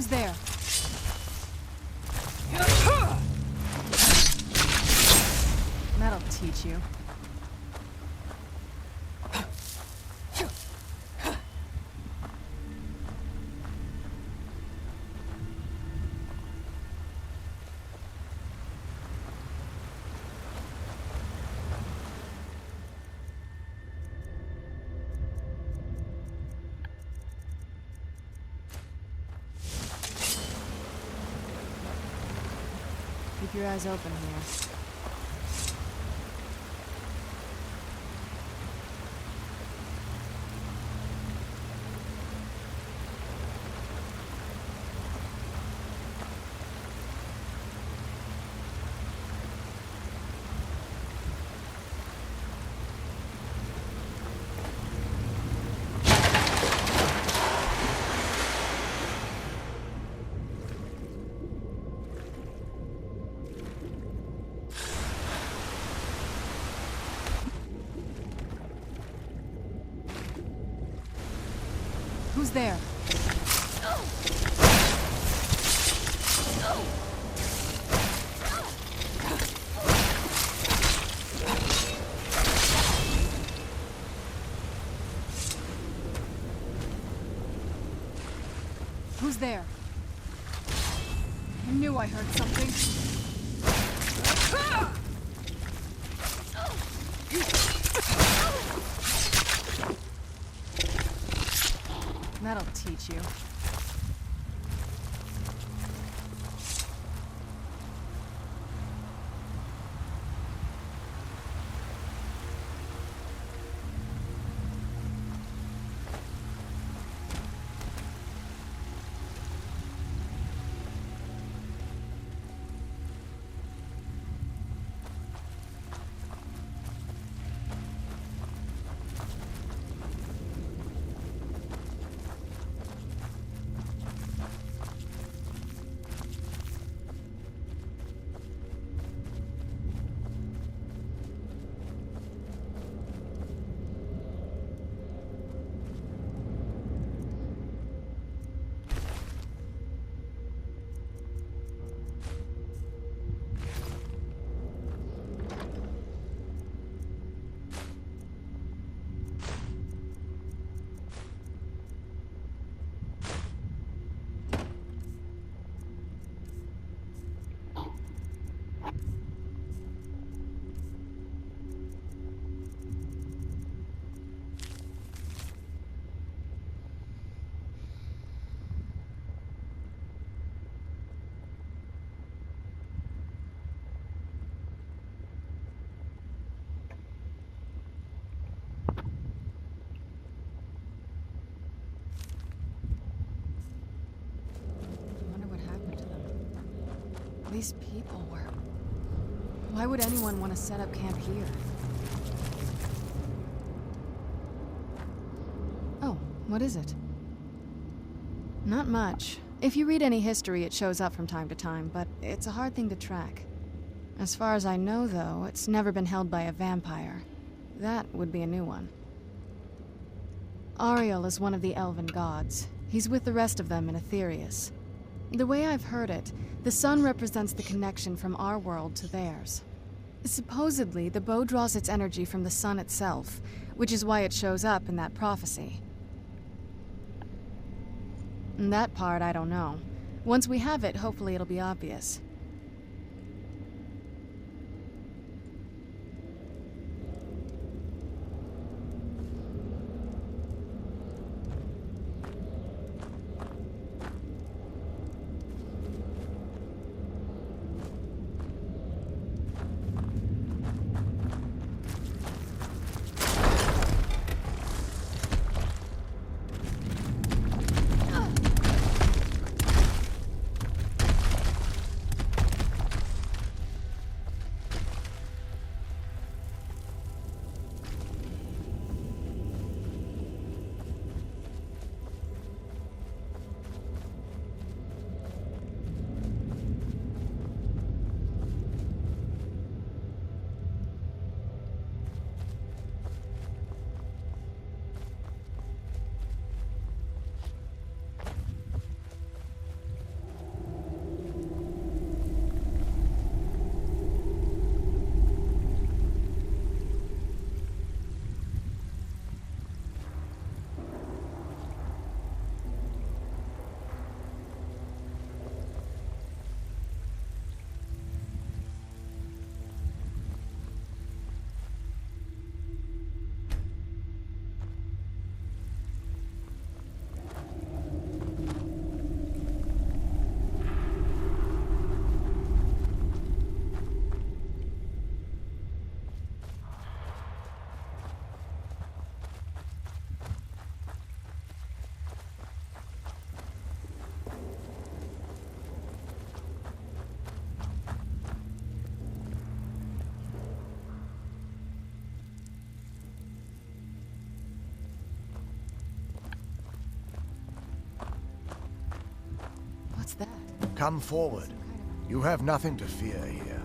Who's there? That'll teach you. Keep your eyes open here. Who's there? Who's there? I knew I heard something. That'll teach you. These people were... Why would anyone want to set up camp here? Oh, what is it? Not much. If you read any history, it shows up from time to time, but it's a hard thing to track. As far as I know, though, it's never been held by a vampire. That would be a new one. Ariel is one of the elven gods. He's with the rest of them in Aetherius. The way I've heard it, the sun represents the connection from our world to theirs. Supposedly, the bow draws its energy from the sun itself, which is why it shows up in that prophecy. And that part, I don't know. Once we have it, hopefully it'll be obvious. Come forward. You have nothing to fear here.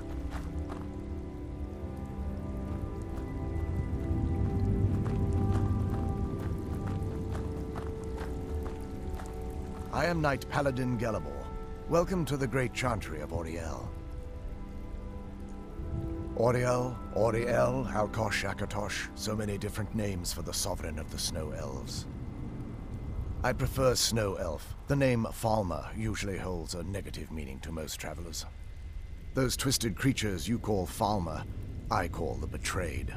I am Knight Paladin Gellamor. Welcome to the Great Chantry of Auriel. Auriel, Alkosh, Akatosh, so many different names for the sovereign of the Snow Elves. I prefer Snow Elf. The name Falmer usually holds a negative meaning to most travelers. Those twisted creatures you call Falmer, I call the Betrayed.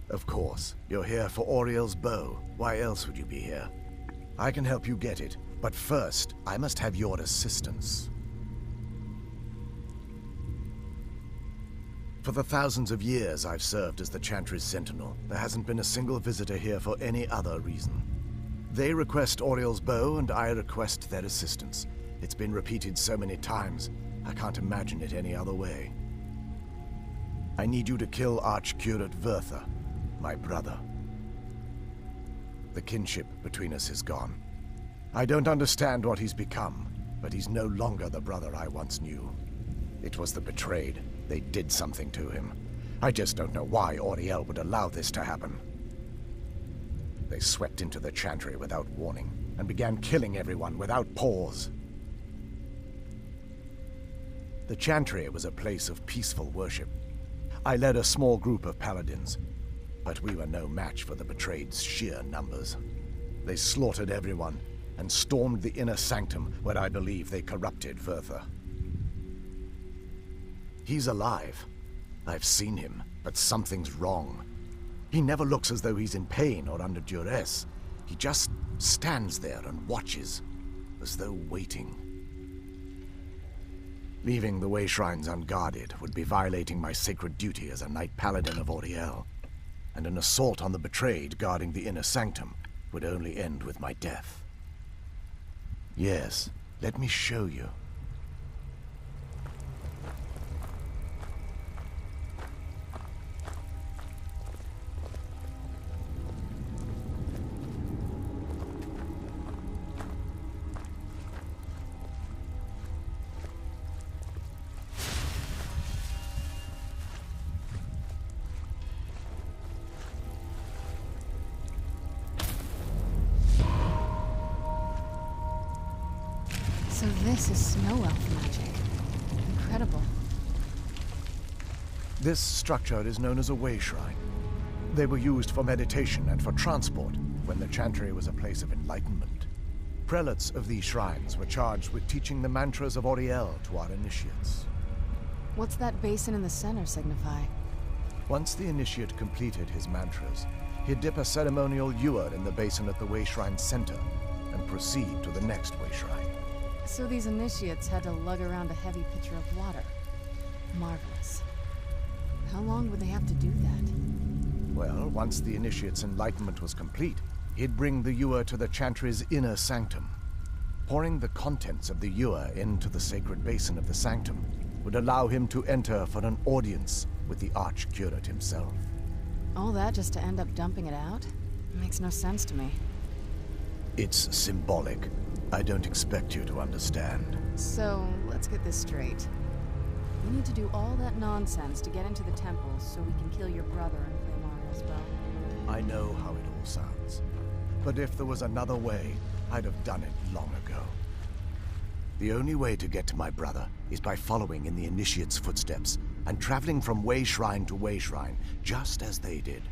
Of course, you're here for Auriel's bow. Why else would you be here? I can help you get it, but first, I must have your assistance. For the thousands of years I've served as the Chantry's sentinel, there hasn't been a single visitor here for any other reason. They request Auriel's bow, and I request their assistance. It's been repeated so many times, I can't imagine it any other way. I need you to kill Archcurate Vertha, my brother. The kinship between us is gone. I don't understand what he's become, but he's no longer the brother I once knew. It was the Betrayed. They did something to him. I just don't know why Auriel would allow this to happen. They swept into the Chantry without warning, and began killing everyone without pause. The Chantry was a place of peaceful worship. I led a small group of paladins, but we were no match for the Betrayed's sheer numbers. They slaughtered everyone, and stormed the inner sanctum where I believe they corrupted Vertha. He's alive. I've seen him, but something's wrong. He never looks as though he's in pain or under duress. He just stands there and watches, as though waiting. Leaving the way shrines unguarded would be violating my sacred duty as a Knight Paladin of Auriel, and an assault on the Betrayed guarding the inner sanctum would only end with my death. Yes, let me show you. So this is Snow Elf magic. Incredible. This structure is known as a way shrine. They were used for meditation and for transport when the Chantry was a place of enlightenment. Prelates of these shrines were charged with teaching the mantras of Auriel to our initiates. What's that basin in the center signify? Once the initiate completed his mantras, he'd dip a ceremonial ewer in the basin at the way shrine's center and proceed to the next way shrine. So these initiates had to lug around a heavy pitcher of water. Marvelous. How long would they have to do that? Well, once the initiate's enlightenment was complete, he'd bring the ewer to the Chantry's inner sanctum. Pouring the contents of the ewer into the sacred basin of the sanctum would allow him to enter for an audience with the Archcurate himself. All that just to end up dumping it out? Makes no sense to me. It's symbolic. I don't expect you to understand. So, let's get this straight. We need to do all that nonsense to get into the temple so we can kill your brother and claim Auriel's bow. I know how it all sounds. But if there was another way, I'd have done it long ago. The only way to get to my brother is by following in the initiate's footsteps and traveling from way shrine to way shrine, just as they did.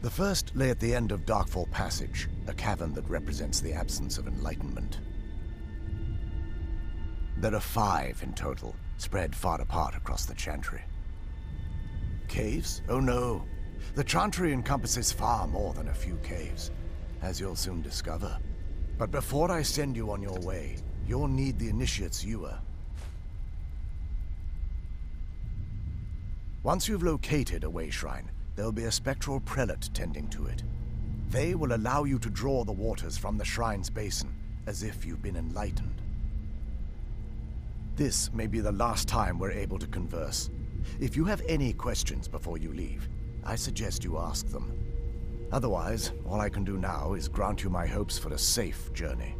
The first lay at the end of Darkfall Passage, a cavern that represents the absence of enlightenment. There are 5 in total, spread far apart across the Chantry. Caves? Oh no. The Chantry encompasses far more than a few caves, as you'll soon discover. But before I send you on your way, you'll need the initiate's ewer. Once you've located a way shrine, there'll be a spectral prelate tending to it. They will allow you to draw the waters from the shrine's basin, as if you've been enlightened. This may be the last time we're able to converse. If you have any questions before you leave, I suggest you ask them. Otherwise, all I can do now is grant you my hopes for a safe journey.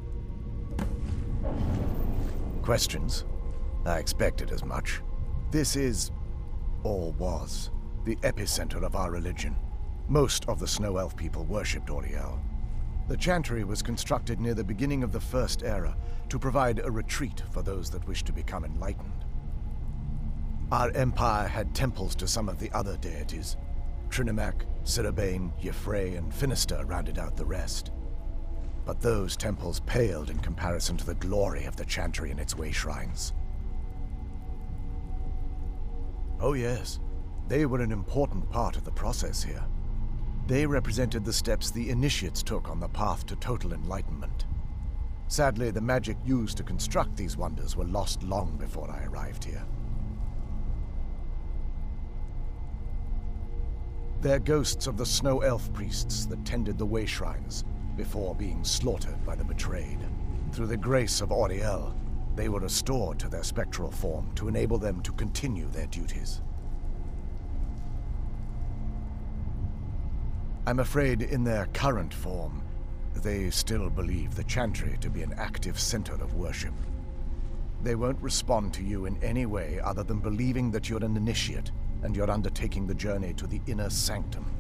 Questions? I expected as much. This is, or was, the epicenter of our religion. Most of the Snow Elf people worshipped Auriel. The chantry was constructed near the beginning of the First Era to provide a retreat for those that wished to become enlightened. Our empire had temples to some of the other deities. Trinimac, Ciribane, Yffrey, and Finister rounded out the rest. But those temples paled in comparison to the glory of the chantry and its way shrines. Oh yes, they were an important part of the process here. They represented the steps the initiates took on the path to total enlightenment. Sadly, the magic used to construct these wonders were lost long before I arrived here. They're ghosts of the Snow Elf priests that tended the way shrines before being slaughtered by the betrayed. Through the grace of Auriel, they were restored to their spectral form to enable them to continue their duties. I'm afraid in their current form, they still believe the chantry to be an active center of worship. They won't respond to you in any way other than believing that you're an initiate and you're undertaking the journey to the inner sanctum.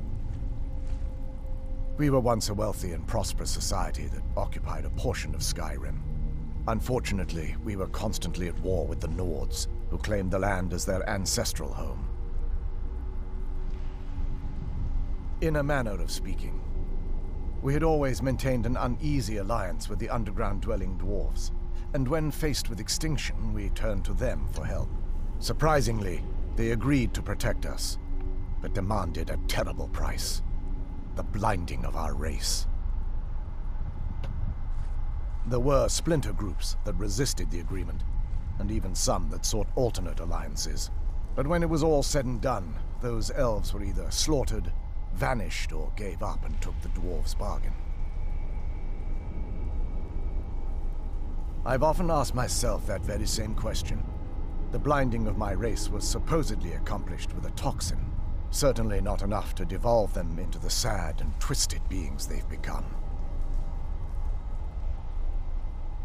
We were once a wealthy and prosperous society that occupied a portion of Skyrim. Unfortunately, we were constantly at war with the Nords, who claimed the land as their ancestral home. In a manner of speaking, we had always maintained an uneasy alliance with the underground-dwelling dwarves, and when faced with extinction, we turned to them for help. Surprisingly, they agreed to protect us, but demanded a terrible price: the blinding of our race. There were splinter groups that resisted the agreement, and even some that sought alternate alliances. But when it was all said and done, those elves were either slaughtered, vanished, or gave up and took the dwarves' bargain. I've often asked myself that very same question. The blinding of my race was supposedly accomplished with a toxin, certainly not enough to devolve them into the sad and twisted beings they've become.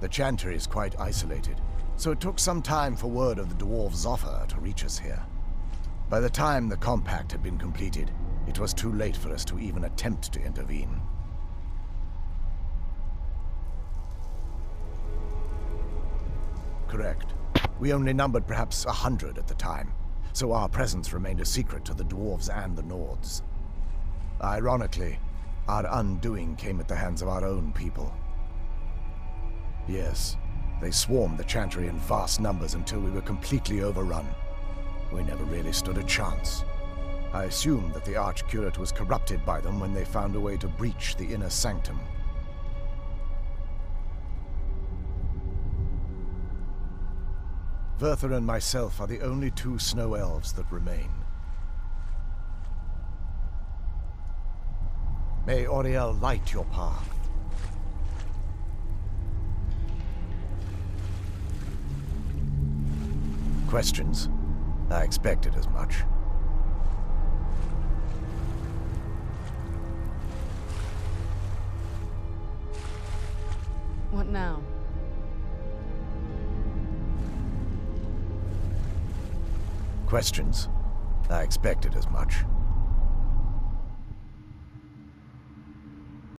The chantry is quite isolated, so it took some time for word of the dwarves' offer to reach us here. By the time the compact had been completed, it was too late for us to even attempt to intervene. Correct. We only numbered perhaps 100 at the time, so our presence remained a secret to the dwarves and the Nords. Ironically, our undoing came at the hands of our own people. Yes, they swarmed the chantry in vast numbers until we were completely overrun. We never really stood a chance. I assumed that the Archcurate was corrupted by them when they found a way to breach the inner sanctum. Verther and myself are the only two snow elves that remain. May Auriel light your path. Questions? I expected as much. What now? Questions? I expected as much.